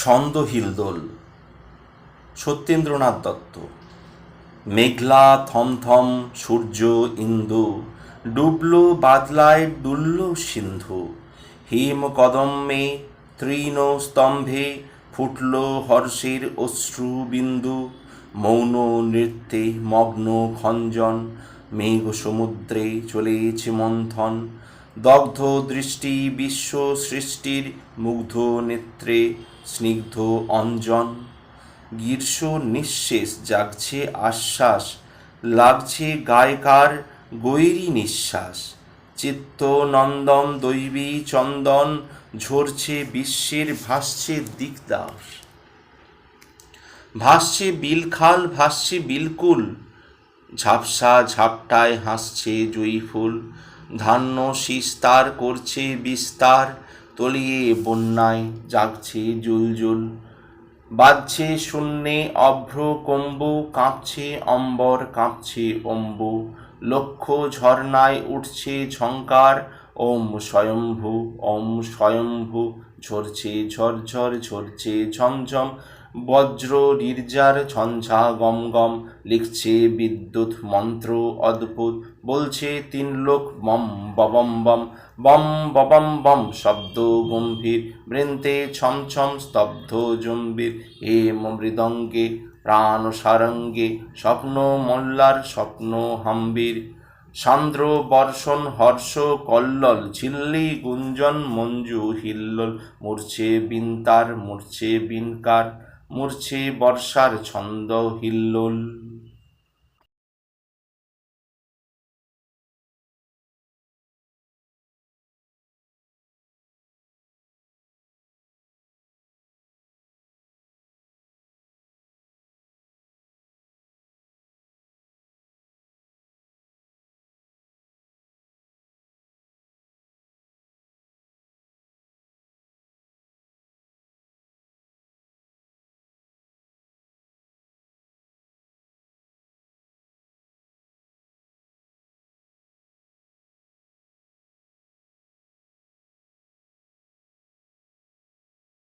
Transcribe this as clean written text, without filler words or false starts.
ছন্দ হিলদোল। সত্যেন্দ্রনাথ দত্ত। মেঘলা থমথম সূর্য ইন্দু, ডুবল বাদলায় দুলল সিন্ধু। হিম কদম্বে তৃণ স্তম্ভে, ফুটল হর্ষের অশ্রু বিন্দু। মৌন নৃত্যে মগ্ন খঞ্জন, মেঘ সমুদ্রে চলেছে মন্থন। দগ্ধ দৃষ্টি বিশ্ব সৃষ্টির, মুগ্ধ নেত্রে স্নিগ্ধ অঞ্জন। গ্রীষ্ম নিঃশেষ জাগছে আশ্বাস, লাগছে গায়কার গৈরী নিঃশ্বাস। চিত্ত নন্দন দৈবী চন্দন, ঝরছে বিশ্বের ভাসছে দিকদাস। ভাসছে বিলখাল ভাসছে বিলকুল, ঝাপসা ঝাপটায় হাসছে জয়ীফুল। ধান্য শীষ তার করছে বিস্তার, তলিয়ে বন্যায় জাগছে জুলজুল। বাজছে শূন্যে অভ্র কম্বু, কাঁপছে অম্বর কাঁপছে অম্বু। লক্ষ ঝর্ণায় উঠছে ঝঙ্কার, ওম স্বয়ম্ভু ওম স্বয়ম্ভু। ঝরছে ঝরঝর ঝরছে ঝমঝম, বজ্র নির্জার ঝঞ্ঝা গম গম। লিখছে বিদ্যুৎ মন্ত্র অদ্ভুত, বলছে তিন লোক বম ববম বম। বম ববম বম শব্দ গম্ভীর, বৃন্তে ছমছম স্তব্ধ জম্বীর। হেম মৃদঙ্গে প্রাণ সারঙ্গে, স্বপ্ন মোল্লার স্বপ্ন হাম্বির। সান্দ্র বর্ষণ হর্ষ কল্লোল, ঝিল্লি গুঞ্জন মঞ্জু হিল্লোল। মূর্ছে বিন্তার মূর্ছে বিনকার, মূর্ছে বর্ষার ছন্দ হিল্লোল।